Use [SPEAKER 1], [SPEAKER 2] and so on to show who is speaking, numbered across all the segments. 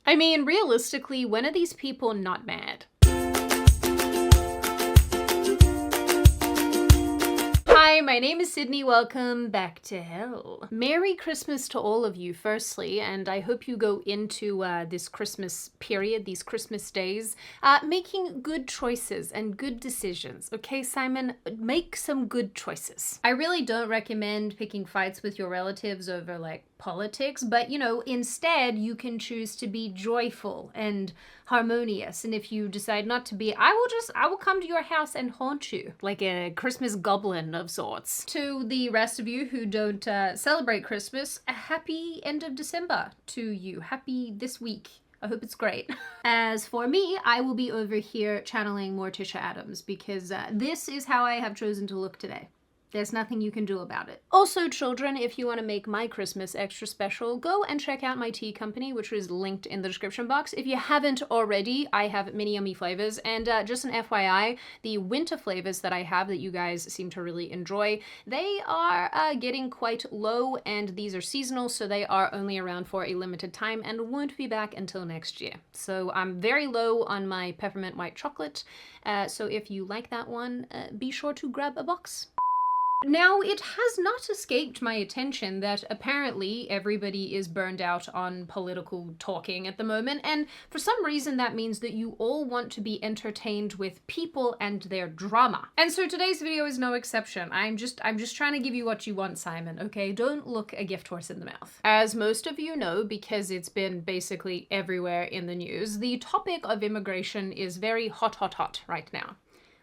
[SPEAKER 1] I mean, realistically, when are these people not mad? Hi, my name is Sydney. Welcome back to hell. Merry Christmas to all of you, firstly, and I hope you go into this Christmas period, these Christmas days, making good choices and good decisions. Okay, Simon? Make some good choices. I really don't recommend picking fights with your relatives over, like, politics, but, you know, instead you can choose to be joyful and harmonious, and if you decide not to be, I will come to your house and haunt you like a Christmas goblin of sorts. To the rest of you who don't celebrate Christmas, a happy end of December to you. Happy this week. I hope it's great. As for me, I will be over here channeling Morticia Addams because this is how I have chosen to look today. There's nothing you can do about it. Also, children, if you want to make my Christmas extra special, go and check out my tea company, which is linked in the description box. If you haven't already, I have many yummy flavors, and just an FYI, the winter flavors that I have that you guys seem to really enjoy, they are getting quite low, and these are seasonal, so they are only around for a limited time and won't be back until next year. So I'm very low on my peppermint white chocolate, so if you like that one, be sure to grab a box. Now, it has not escaped my attention that apparently everybody is burned out on political talking at the moment, and for some reason that means that you all want to be entertained with people and their drama. And so today's video is no exception. I'm just trying to give you what you want, Simon, okay? Don't look a gift horse in the mouth. As most of you know, because it's been basically everywhere in the news, the topic of immigration is very hot right now.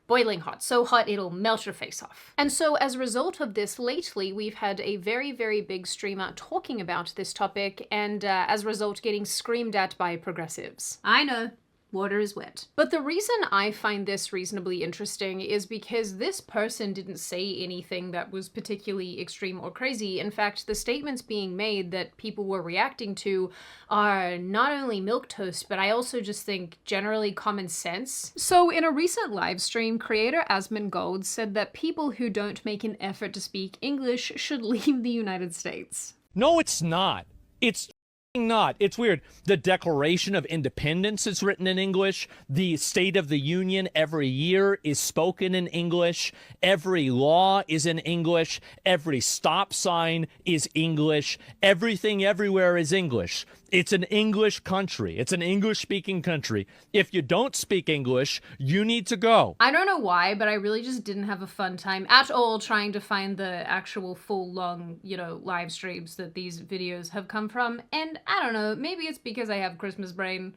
[SPEAKER 1] Boiling hot, so hot it'll melt your face off. And so as a result of this, lately we've had a very big streamer talking about this topic and as a result getting screamed at by progressives. I know. Water is wet. But the reason I find this reasonably interesting is because this person didn't say anything that was particularly extreme or crazy. In fact, the statements being made that people were reacting to are not only milquetoast, but I also just think generally common sense. So in a recent live stream, creator Asmongold said that people who don't make an effort to speak English should leave the United States.
[SPEAKER 2] No, it's not. It's not. It's weird. The Declaration of Independence is written in English. The State of the Union every year is spoken in English. Every law is in English. Every stop sign is English. Everything everywhere is English. It's an English country. It's an English-speaking country. If you don't speak English, you need to go.
[SPEAKER 1] I don't know why, but I really just didn't have a fun time at all trying to find the actual full long, you know, live streams that these videos have come from. And I don't know, maybe it's because I have Christmas brain,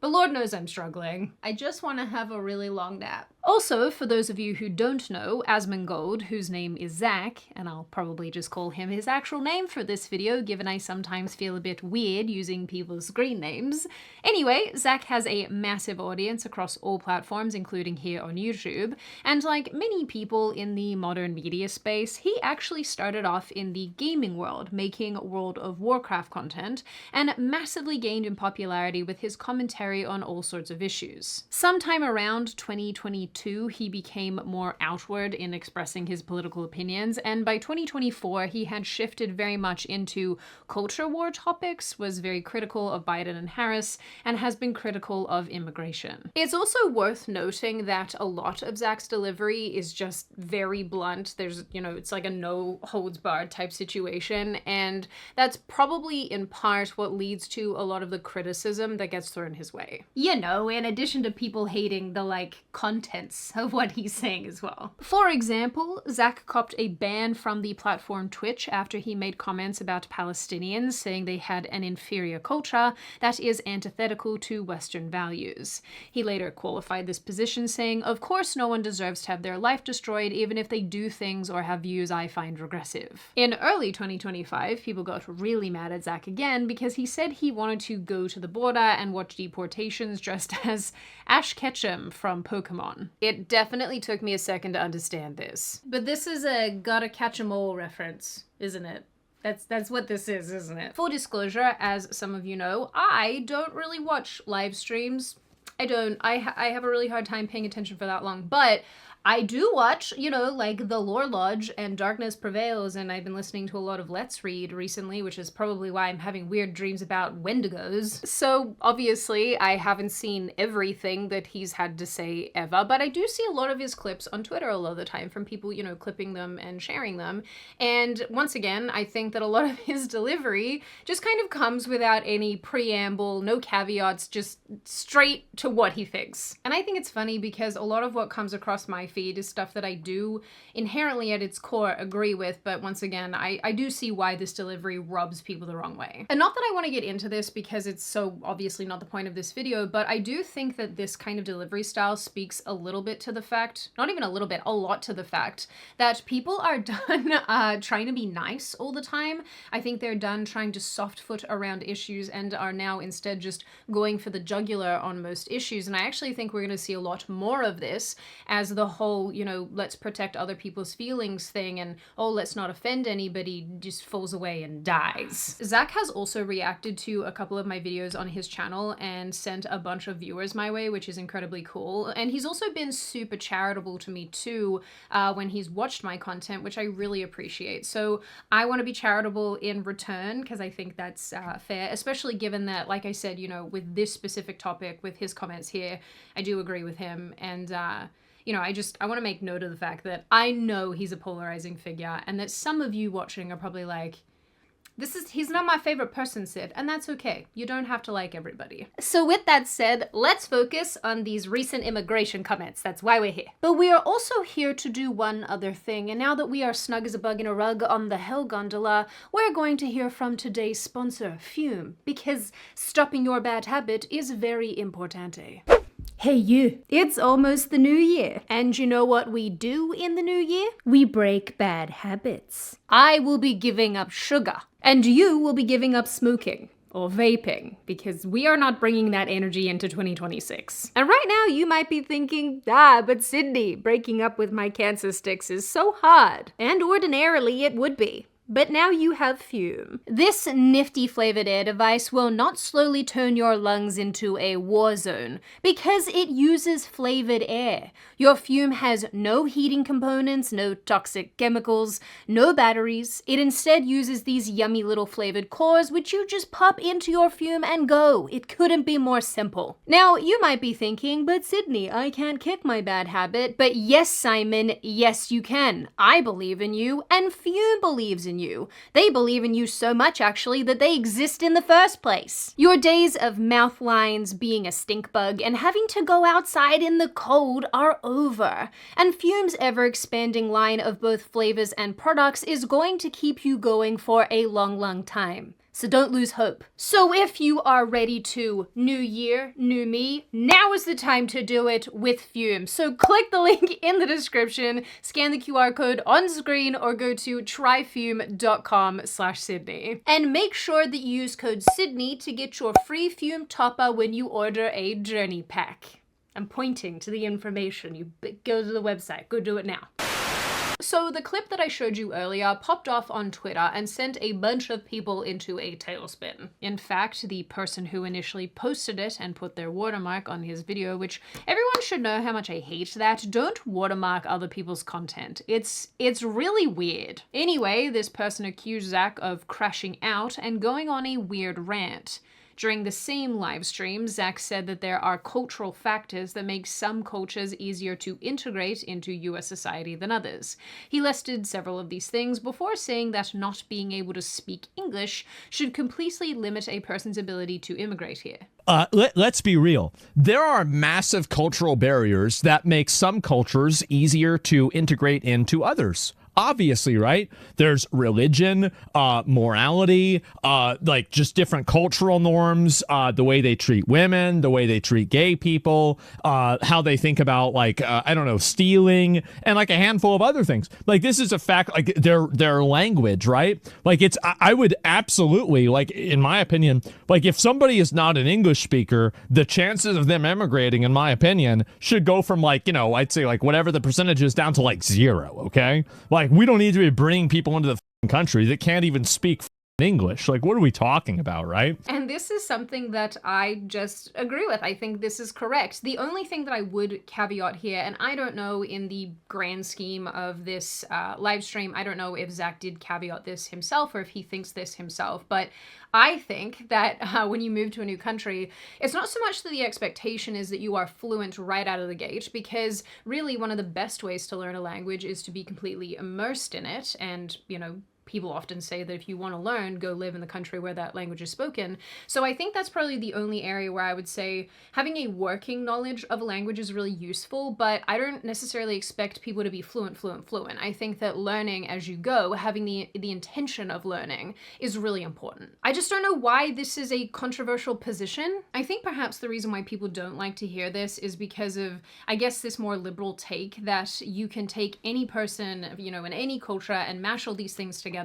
[SPEAKER 1] but Lord knows I'm struggling. I just want to have a really long nap. Also, for those of you who don't know, Asmongold, whose name is Zach, and I'll probably just call him his actual name for this video, given I sometimes feel a bit weird using people's screen names. Anyway, Zach has a massive audience across all platforms, including here on YouTube, and like many people in the modern media space, he actually started off in the gaming world, making World of Warcraft content, and massively gained in popularity with his commentary on all sorts of issues. Sometime around 2022, he became more outward in expressing his political opinions, and by 2024 he had shifted very much into culture war topics, was very critical of Biden and Harris, and has been critical of immigration. It's also worth noting that a lot of Zach's delivery is just very blunt. There's, you know, it's like a no holds barred type situation, and that's probably in part what leads to a lot of the criticism that gets thrown his way. You know, in addition to people hating the, like, content of what he's saying as well. For example, Zach copped a ban from the platform Twitch after he made comments about Palestinians, saying they had an inferior culture that is antithetical to Western values. He later qualified this position, saying, "Of course no one deserves to have their life destroyed, even if they do things or have views I find regressive." In early 2025, people got really mad at Zach again because he said he wanted to go to the border and watch deportations dressed as Ash Ketchum from Pokemon. It definitely took me a second to understand this. But this is a gotta catch 'em all reference, isn't it? That's what this is, isn't it? Full disclosure, as some of you know, I don't really watch live streams. I have a really hard time paying attention for that long, but I do watch, you know, like The Lore Lodge and Darkness Prevails, and I've been listening to a lot of Let's Read recently, which is probably why I'm having weird dreams about Wendigos. So obviously I haven't seen everything that he's had to say ever, but I do see a lot of his clips on Twitter a lot of the time from people, you know, clipping them and sharing them. And once again, I think that a lot of his delivery just kind of comes without any preamble, no caveats, just straight to what he thinks. And I think it's funny because a lot of what comes across my feed is stuff that I do inherently at its core agree with, but once again, I do see why this delivery rubs people the wrong way. And not that I want to get into this because it's so obviously not the point of this video, but I do think that this kind of delivery style speaks a little bit to the fact, not even a little bit, a lot to the fact, that people are done trying to be nice all the time. I think they're done trying to soft foot around issues and are now instead just going for the jugular on most issues. And I actually think we're going to see a lot more of this as the whole, you know, let's protect other people's feelings thing and, oh, let's not offend anybody just falls away and dies. Zach has also reacted to a couple of my videos on his channel and sent a bunch of viewers my way, which is incredibly cool. And he's also been super charitable to me too when he's watched my content, which I really appreciate. So I want to be charitable in return because I think that's fair, especially given that, like I said, you know, with this specific topic, with his comments here, I do agree with him. And you know, I want to make note of the fact that I know he's a polarizing figure and that some of you watching are probably like, he's not my favorite person, Sid, and that's okay. You don't have to like everybody. So with that said, let's focus on these recent immigration comments. That's why we're here. But we are also here to do one other thing, and now that we are snug as a bug in a rug on the Hell Gondola, we're going to hear from today's sponsor, Fume, because stopping your bad habit is very importante. Hey you, it's almost the new year. And you know what we do in the new year? We break bad habits. I will be giving up sugar, and you will be giving up smoking. Or vaping, because we are not bringing that energy into 2026. And right now you might be thinking, but Sydney, breaking up with my cancer sticks is so hard. And ordinarily it would be. But now you have Fume. This nifty flavored air device will not slowly turn your lungs into a war zone because it uses flavored air. Your Fume has no heating components, no toxic chemicals, no batteries. It instead uses these yummy little flavored cores which you just pop into your Fume and go. It couldn't be more simple. Now you might be thinking, but Sydney, I can't kick my bad habit. But yes, Simon, yes you can. I believe in you and Fume believes in you. They believe in you so much, actually, that they exist in the first place. Your days of mouth lines, being a stink bug, and having to go outside in the cold are over. And Fume's ever-expanding line of both flavors and products is going to keep you going for a long, long time. So don't lose hope. So if you are ready to new year, new me, now is the time to do it with Fume. So click the link in the description, scan the QR code on screen, or go to tryfume.com/Sydney. And make sure that you use code Sydney to get your free Fume topper when you order a journey pack. I'm pointing to the information. You go to the website, go do it now. So the clip that I showed you earlier popped off on Twitter and sent a bunch of people into a tailspin. In fact, the person who initially posted it and put their watermark on his video, which everyone should know how much I hate that, don't watermark other people's content. It's really weird. Anyway, this person accused Zach of crashing out and going on a weird rant. During the same live stream, Zach said that there are cultural factors that make some cultures easier to integrate into US society than others. He listed several of these things before saying that not being able to speak English should completely limit a person's ability to immigrate here.
[SPEAKER 2] Let's be real. There are massive cultural barriers that make some cultures easier to integrate into others. Obviously, right? There's religion, morality, like just different cultural norms, the way they treat women, the way they treat gay people, how they think about like, I don't know, stealing, and like a handful of other things. Like this is a fact, like their language, right? Like I would absolutely, like in my opinion, like if somebody is not an English speaker, the chances of them emigrating, in my opinion, should go from like, you know, I'd say like whatever the percentage is down to like 0, okay? Like we don't need to be bringing people into the country that can't even speak English. Like, what are we talking about, right?
[SPEAKER 1] And this is something that I just agree with. I think this is correct. The only thing that I would caveat here, and I don't know in the grand scheme of this live stream, I don't know if Zach did caveat this himself or if he thinks this himself, but I think that when you move to a new country, it's not so much that the expectation is that you are fluent right out of the gate, because really one of the best ways to learn a language is to be completely immersed in it. And, you know, people often say that if you want to learn, go live in the country where that language is spoken. So I think that's probably the only area where I would say having a working knowledge of a language is really useful, but I don't necessarily expect people to be fluent. I think that learning as you go, having the intention of learning, is really important. I just don't know why this is a controversial position. I think perhaps the reason why people don't like to hear this is because of, I guess, this more liberal take that you can take any person, you know, in any culture and mash all these things together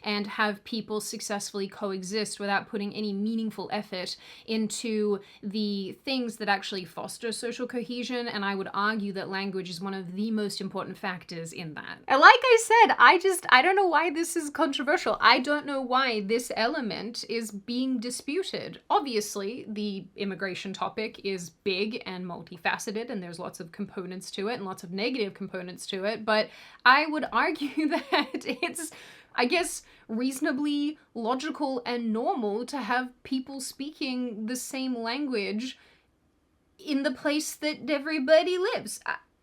[SPEAKER 1] and have people successfully coexist without putting any meaningful effort into the things that actually foster social cohesion. And I would argue that language is one of the most important factors in that. And like I said, I don't know why this is controversial. I don't know why this element is being disputed. Obviously, the immigration topic is big and multifaceted, and there's lots of components to it and lots of negative components to it, but I would argue that it's, I guess, reasonably logical and normal to have people speaking the same language in the place that everybody lives.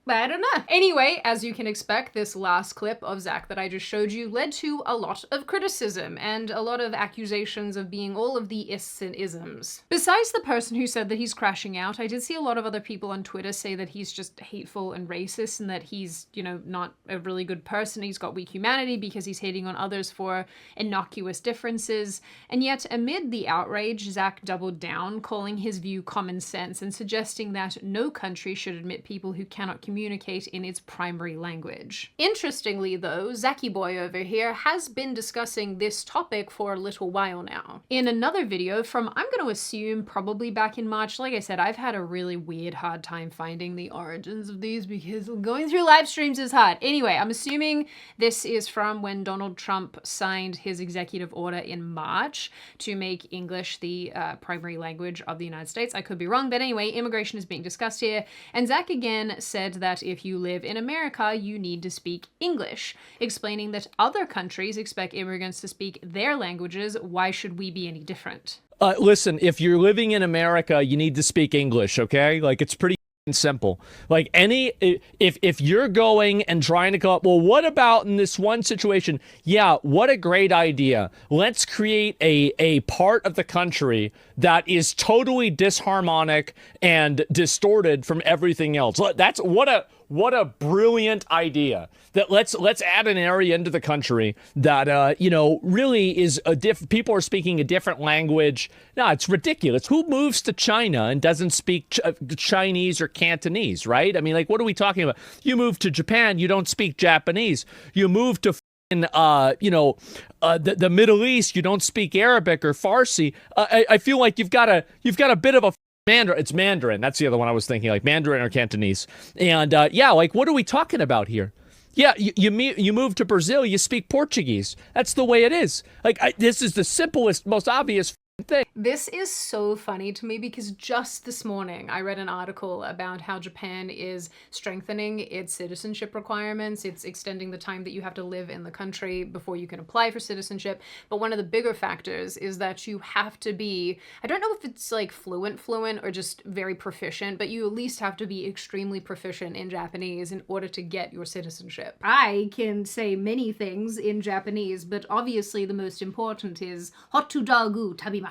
[SPEAKER 1] I don't know. Anyway, as you can expect, this last clip of Zach that I just showed you led to a lot of criticism and a lot of accusations of being all of the ists and isms. Besides the person who said that he's crashing out, I did see a lot of other people on Twitter say that he's just hateful and racist and that he's, you know, not a really good person. He's got weak humanity because he's hating on others for innocuous differences. And yet, amid the outrage, Zach doubled down, calling his view common sense and suggesting that no country should admit people who cannot communicate in its primary language. Interestingly though, Zachy boy over here has been discussing this topic for a little while now. In another video from, I'm going to assume, probably back in March, like I said, I've had a really weird hard time finding the origins of these because going through live streams is hard. Anyway, I'm assuming this is from when Donald Trump signed his executive order in March to make English the primary language of the United States. I could be wrong, but anyway, immigration is being discussed here, and Zach again said that if you live in America, you need to speak English, explaining that other countries expect immigrants to speak their languages. Why should we be any different?
[SPEAKER 2] Listen, if you're living in America, you need to speak English, okay? Like, it's pretty simple. Like, if you're going and trying to come up, well, what about in this one situation? Yeah, what a great idea. Let's create a part of the country that is totally disharmonic and distorted from everything else. That's what a brilliant idea. That let's add an area into the country that you know, really is people are speaking a different language. No, it's ridiculous. Who moves to China and doesn't speak Chinese or Cantonese, right? I mean, like, what are we talking about? You move to Japan, you don't speak Japanese. You move to you know, the Middle East, you don't speak Arabic or Farsi. I feel like you've got a bit of a Mandarin. It's Mandarin. That's the other one I was thinking, like Mandarin or Cantonese. And yeah, like, what are we talking about here? Yeah, you move to Brazil, you speak Portuguese. That's the way it is. Like, this is the simplest, most obvious thing.
[SPEAKER 1] This is so funny to me because just this morning I read an article about how Japan is strengthening its citizenship requirements. It's extending the time that you have to live in the country before you can apply for citizenship. But one of the bigger factors is that you have to be, I don't know if it's like fluent or just very proficient, but you at least have to be extremely proficient in Japanese in order to get your citizenship. I can say many things in Japanese, but obviously the most important is Hotu dagu tabimashita.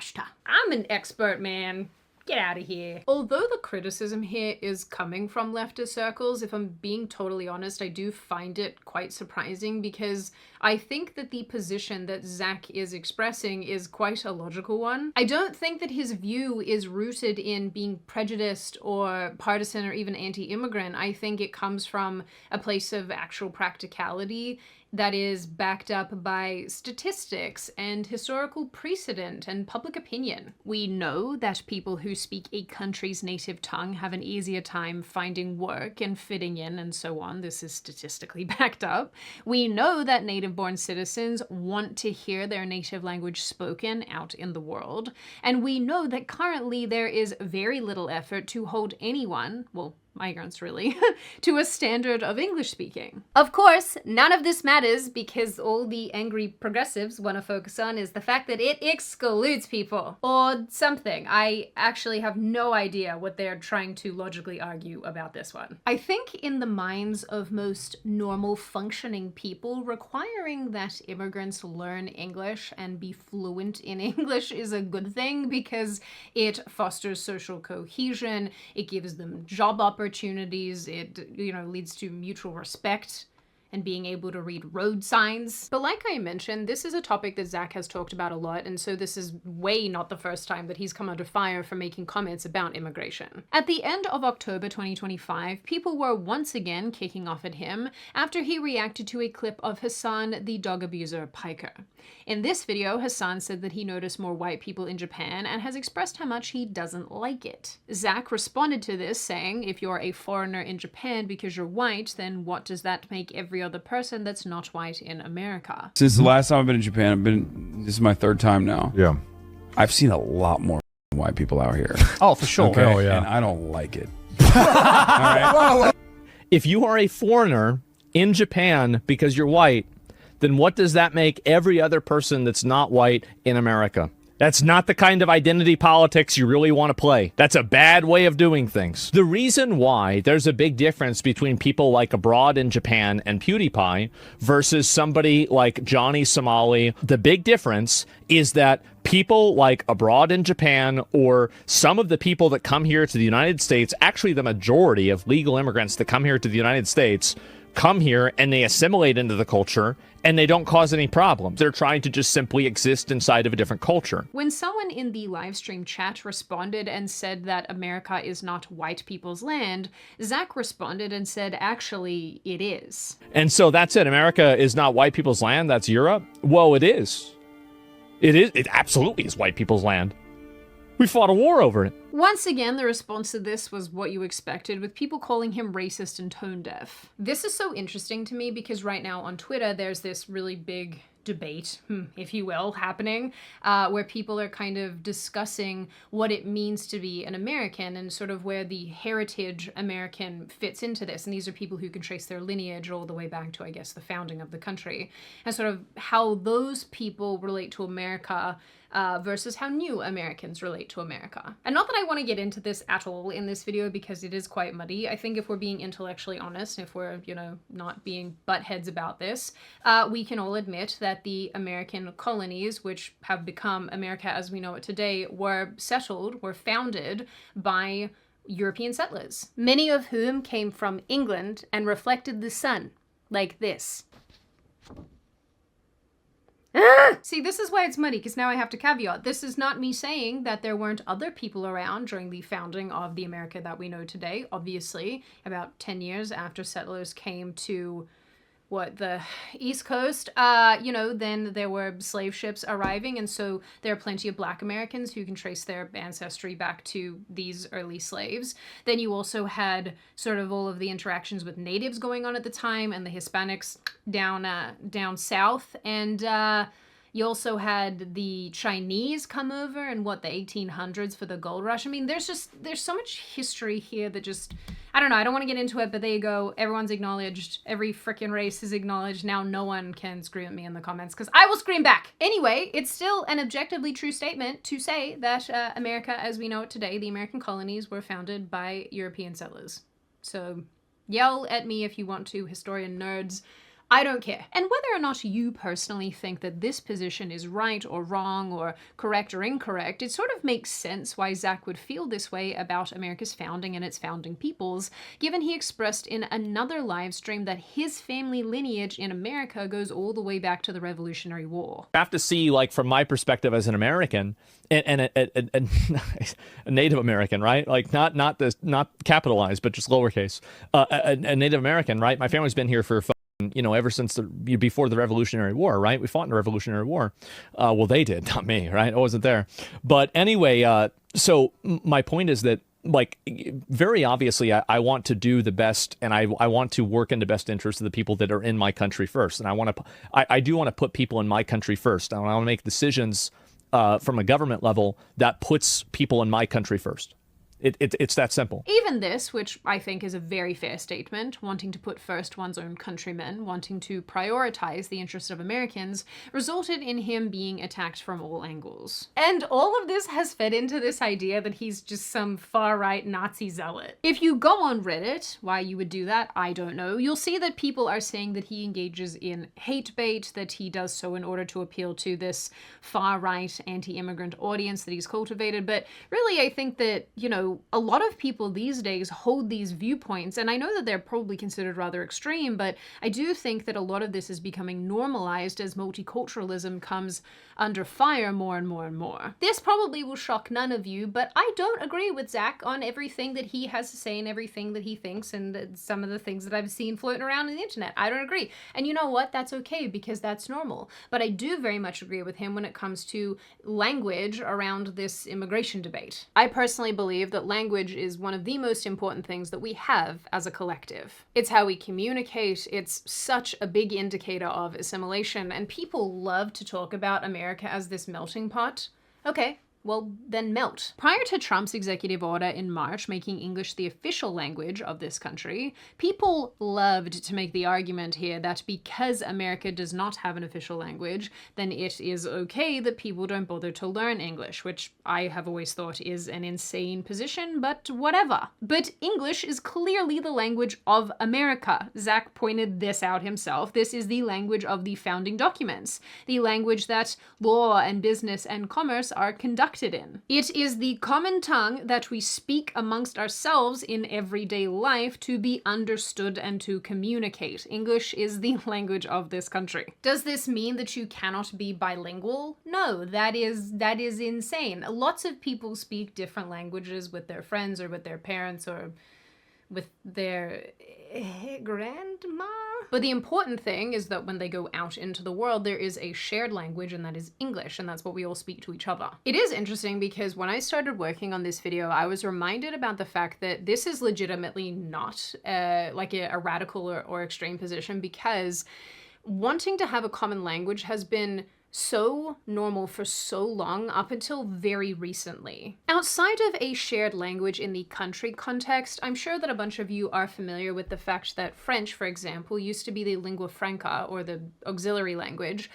[SPEAKER 1] I'm an expert, man. Get out of here. Although the criticism here is coming from leftist circles, if I'm being totally honest, I do find it quite surprising because I think that the position that Zach is expressing is quite a logical one. I don't think that his view is rooted in being prejudiced or partisan or even anti-immigrant. I think it comes from a place of actual practicality that is backed up by statistics and historical precedent and public opinion. We know that people who speak a country's native tongue have an easier time finding work and fitting in and so on. This is statistically backed up. We know that native-born citizens want to hear their native language spoken out in the world. And we know that currently there is very little effort to hold anyone, well, migrants really, to a standard of English speaking. Of course, none of this matters because all the angry progressives want to focus on is the fact that it excludes people. Or something. I actually have no idea what they're trying to logically argue about this one. I think in the minds of most normal functioning people, requiring that immigrants learn English and be fluent in English is a good thing because it fosters social cohesion, it gives them job opportunities, it, leads to mutual respect and being able to read road signs. But like I mentioned, this is a topic that Zach has talked about a lot, and so this is way not the first time that he's come under fire for making comments about immigration. At the end of October 2025, people were once again kicking off at him after he reacted to a clip of Hassan, the dog abuser Piker. In this video, Hassan said that he noticed more white people in Japan and has expressed how much he doesn't like it. Zach responded to this saying, if you're a foreigner in Japan because you're white, then what does that make every other person that's not white in America?
[SPEAKER 3] Since the last time I've been in Japan, this is my third time now.
[SPEAKER 4] Yeah.
[SPEAKER 3] I've seen a lot more white people out here.
[SPEAKER 2] Oh, for sure.
[SPEAKER 3] Okay,
[SPEAKER 4] Oh, yeah.
[SPEAKER 3] and I don't like it. All right?
[SPEAKER 2] If you are a foreigner in Japan because you're white, then what does that make every other person that's not white in America? That's not the kind of identity politics you really want to play. That's a bad way of doing things. The reason why there's a big difference between people like Abroad in Japan and PewDiePie versus somebody like Johnny Somali, the big difference is that people like Abroad in Japan or some of the people that come here to the United States, actually the majority of legal immigrants that come here to the United States, come here and they assimilate into the culture and they don't cause any problems. They're trying to just simply exist inside of a different culture.
[SPEAKER 1] When someone in the live stream chat responded and said that America is not white people's land, Zach responded and said, actually, it is.
[SPEAKER 2] And so that's it. America is not white people's land. That's Europe. Well, it is. It is. It absolutely is white people's land. We fought a war over it.
[SPEAKER 1] Once again, the response to this was what you expected, with people calling him racist and tone deaf. This is so interesting to me because right now on Twitter, there's this really big debate, if you will, happening, where people are kind of discussing what it means to be an American and sort of where the heritage American fits into this. And these are people who can trace their lineage all the way back to, I guess, the founding of the country, and sort of how those people relate to America versus how new Americans relate to America. And not that I want to get into this at all in this video because it is quite muddy. I think if we're being intellectually honest, if we're, not being butt heads about this, we can all admit that the American colonies, which have become America as we know it today, were founded by European settlers, many of whom came from England and reflected the sun, like this. See, this is why it's muddy, because now I have to caveat. This is not me saying that there weren't other people around during the founding of the America that we know today. Obviously, about 10 years after settlers came to the East Coast, then there were slave ships arriving, and so there are plenty of Black Americans who can trace their ancestry back to these early slaves. Then you also had sort of all of the interactions with natives going on at the time, and the Hispanics down south, and you also had the Chinese come over in the 1800s for the gold rush. I mean, there's so much history here that just, I don't know, I don't want to get into it, but there you go. Everyone's acknowledged. Every freaking race is acknowledged. Now no one can scream at me in the comments because I will scream back. Anyway, it's still an objectively true statement to say that America as we know it today, the American colonies, were founded by European settlers. So yell at me if you want to, historian nerds. I don't care. And whether or not you personally think that this position is right or wrong or correct or incorrect, it sort of makes sense why Zach would feel this way about America's founding and its founding peoples, given he expressed in another live stream that his family lineage in America goes all the way back to the Revolutionary War.
[SPEAKER 2] I have to see, like, from my perspective as an American and a Native American, right? Like, not capitalized, but just lowercase. A Native American, right? My family's been here for ever since before the Revolutionary War, right? We fought in the Revolutionary War. Well, they did, not me, right? I wasn't there. But anyway, so my point is that, like, very obviously, I want to do the best, and I want to work in the best interest of the people that are in my country first. And I do want to put people in my country first. I want to make decisions from a government level that puts people in my country first. It's that simple.
[SPEAKER 1] Even this, which I think is a very fair statement, wanting to put first one's own countrymen, wanting to prioritize the interests of Americans, resulted in him being attacked from all angles. And all of this has fed into this idea that he's just some far-right Nazi zealot. If you go on Reddit, why you would do that, I don't know, you'll see that people are saying that he engages in hate bait, that he does so in order to appeal to this far-right anti-immigrant audience that he's cultivated. But really, I think that, a lot of people these days hold these viewpoints, and I know that they're probably considered rather extreme, but I do think that a lot of this is becoming normalized as multiculturalism comes under fire more and more and more. This probably will shock none of you, but I don't agree with Zach on everything that he has to say and everything that he thinks and some of the things that I've seen floating around on the internet. I don't agree. And you know what? That's okay, because that's normal. But I do very much agree with him when it comes to language around this immigration debate. I personally believe that language is one of the most important things that we have as a collective. It's how we communicate. It's such a big indicator of assimilation, and people love to talk about America as this melting pot. Okay, well, then melt. Prior to Trump's executive order in March making English the official language of this country, people loved to make the argument here that because America does not have an official language, then it is okay that people don't bother to learn English, which I have always thought is an insane position, but whatever. But English is clearly the language of America. Zach pointed this out himself. This is the language of the founding documents, the language that law and business and commerce are conducted in. It is the common tongue that we speak amongst ourselves in everyday life to be understood and to communicate. English is the language of this country. Does this mean that you cannot be bilingual? No, that is insane. Lots of people speak different languages with their friends or with their parents or with their grandma. But the important thing is that when they go out into the world, there is a shared language, and that is English, and that's what we all speak to each other. It is interesting because when I started working on this video, I was reminded about the fact that this is legitimately not like a radical or extreme position, because wanting to have a common language has been so normal for so long up until very recently. Outside of a shared language in the country context, I'm sure that a bunch of you are familiar with the fact that French, for example, used to be the lingua franca, or the auxiliary language,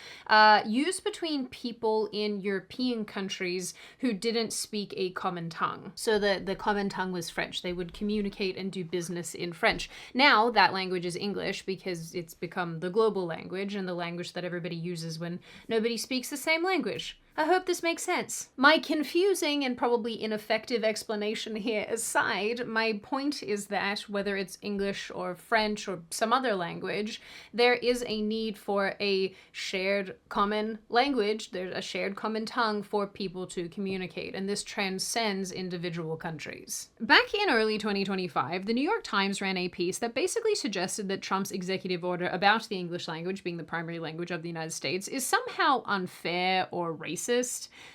[SPEAKER 1] used between people in European countries who didn't speak a common tongue. So the common tongue was French. They would communicate and do business in French. Now that language is English because it's become the global language and the language that everybody uses when nobody speaks the same language. I hope this makes sense. My confusing and probably ineffective explanation here aside, my point is that whether it's English or French or some other language, there is a need for a shared common language, there's a shared common tongue for people to communicate, and this transcends individual countries. Back in early 2025, the New York Times ran a piece that basically suggested that Trump's executive order about the English language being the primary language of the United States is somehow unfair or racist.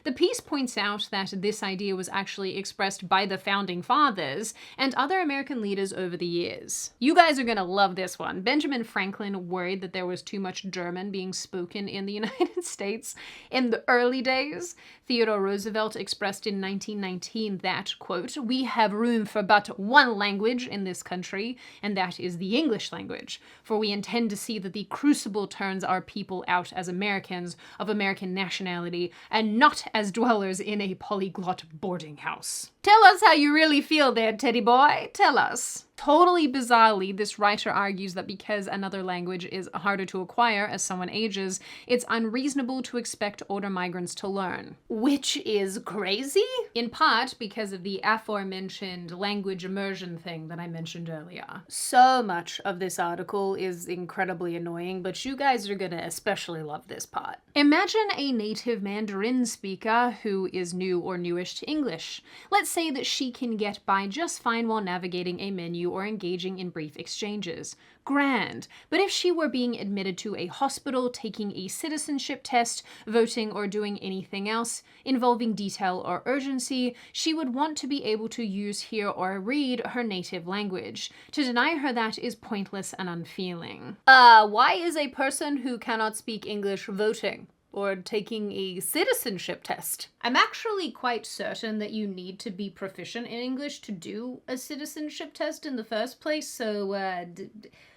[SPEAKER 1] The piece points out that this idea was actually expressed by the founding fathers and other American leaders over the years. You guys are gonna love this one. Benjamin Franklin worried that there was too much German being spoken in the United States in the early days. Theodore Roosevelt expressed in 1919 that, quote, "We have room for but one language in this country, and that is the English language, for we intend to see that the crucible turns our people out as Americans of American nationality and not as dwellers in a polyglot boarding house." Tell us how you really feel there, Teddy boy. Tell us. Totally bizarrely, this writer argues that because another language is harder to acquire as someone ages, it's unreasonable to expect older migrants to learn. Which is crazy? In part because of the aforementioned language immersion thing that I mentioned earlier. So much of this article is incredibly annoying, but you guys are gonna especially love this part. Imagine a native Mandarin speaker who is new or newish to English. Let's say that she can get by just fine while navigating a menu you or engaging in brief exchanges. Grand. But if she were being admitted to a hospital, taking a citizenship test, voting, or doing anything else involving detail or urgency, she would want to be able to use, hear, or read her native language. To deny her that is pointless and unfeeling. Why is a person who cannot speak English voting or taking a citizenship test? I'm actually quite certain that you need to be proficient in English to do a citizenship test in the first place, so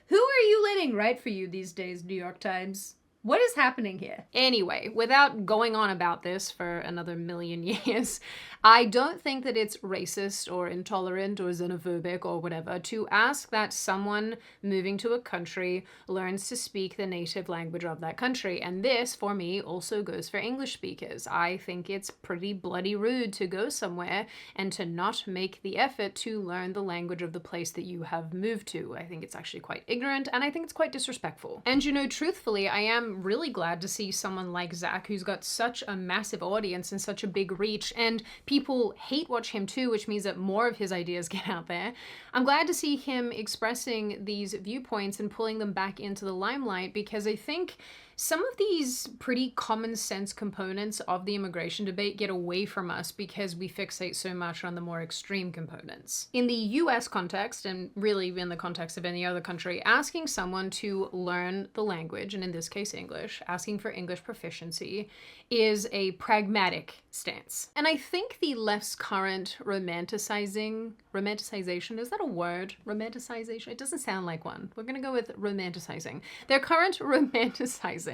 [SPEAKER 1] who are you letting write for you these days, New York Times? What is happening here? Anyway, without going on about this for another million years, I don't think that it's racist or intolerant or xenophobic or whatever to ask that someone moving to a country learns to speak the native language of that country. And this, for me, also goes for English speakers. I think it's pretty bloody rude to go somewhere and to not make the effort to learn the language of the place that you have moved to. I think it's actually quite ignorant, and I think it's quite disrespectful. And you know, truthfully, I am really glad to see someone like Zach, who's got such a massive audience and such a big reach, and people hate watch him too, which means that more of his ideas get out there. I'm glad to see him expressing these viewpoints and pulling them back into the limelight, because I think some of these pretty common sense components of the immigration debate get away from us because we fixate so much on the more extreme components. In the US context, and really in the context of any other country, asking someone to learn the language, and in this case English, asking for English proficiency, is a pragmatic stance. And I think the left's current romanticization, is that a word? Romanticization? It doesn't sound like one. We're gonna go with romanticizing. Their current romanticizing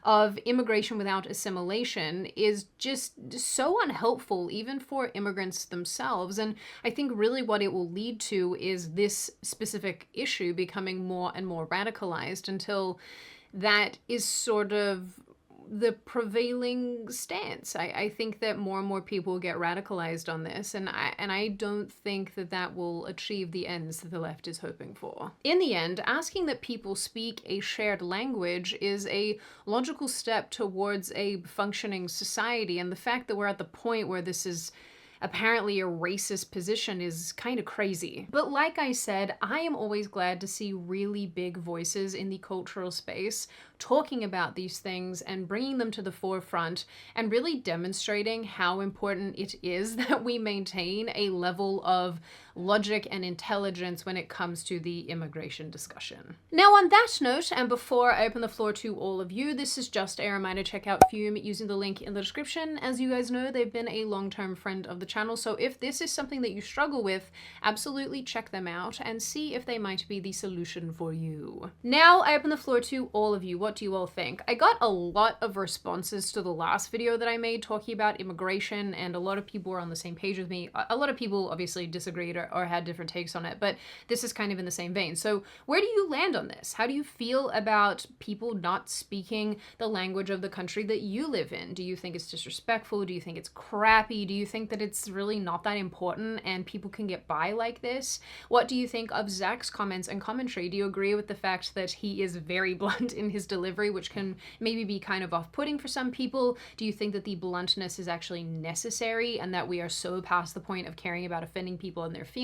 [SPEAKER 1] of immigration without assimilation is just so unhelpful, even for immigrants themselves. And I think really what it will lead to is this specific issue becoming more and more radicalized until that is sort of the prevailing stance. I think that more and more people will get radicalized on this, and I don't think that that will achieve the ends that the left is hoping for. In the end, asking that people speak a shared language is a logical step towards a functioning society, and the fact that we're at the point where this is apparently a racist position is kind of crazy. But like I said, I am always glad to see really big voices in the cultural space talking about these things and bringing them to the forefront and really demonstrating how important it is that we maintain a level of logic and intelligence when it comes to the immigration discussion. Now on that note, and before I open the floor to all of you, this is just a reminder to check out Fume using the link in the description. As you guys know, they've been a long-term friend of the channel, so if this is something that you struggle with, absolutely check them out and see if they might be the solution for you. Now I open the floor to all of you. What do you all think? I got a lot of responses to the last video that I made talking about immigration, and a lot of people were on the same page with me. A lot of people obviously disagreed or had different takes on it, but this is kind of in the same vein. So where do you land on this? How do you feel about people not speaking the language of the country that you live in? Do you think it's disrespectful? Do you think it's crappy? Do you think that it's really not that important and people can get by like this? What do you think of Zach's comments and commentary? Do you agree with the fact that he is very blunt in his delivery, which can maybe be kind of off-putting for some people? Do you think that the bluntness is actually necessary and that we are so past the point of caring about offending people and their feelings?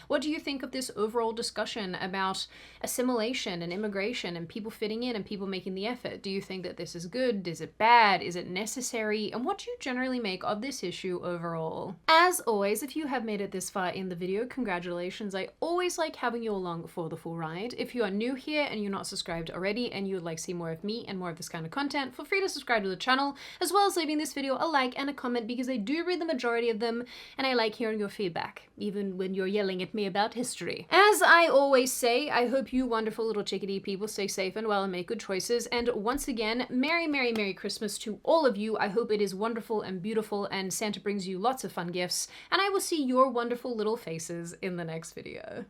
[SPEAKER 1] What do you think of this overall discussion about assimilation and immigration and people fitting in and people making the effort? Do you think that this is good? Is it bad? Is it necessary? And what do you generally make of this issue overall? As always, if you have made it this far in the video, congratulations. I always like having you along for the full ride. If you are new here and you're not subscribed already and you would like to see more of me and more of this kind of content, feel free to subscribe to the channel, as well as leaving this video a like and a comment, because I do read the majority of them and I like hearing your feedback, even when you're yelling at me about history. As I always say, I hope you wonderful little chickadee people stay safe and well and make good choices. And once again, Merry, Merry, Merry Christmas to all of you. I hope it is wonderful and beautiful and Santa brings you lots of fun gifts, and I will see your wonderful little faces in the next video.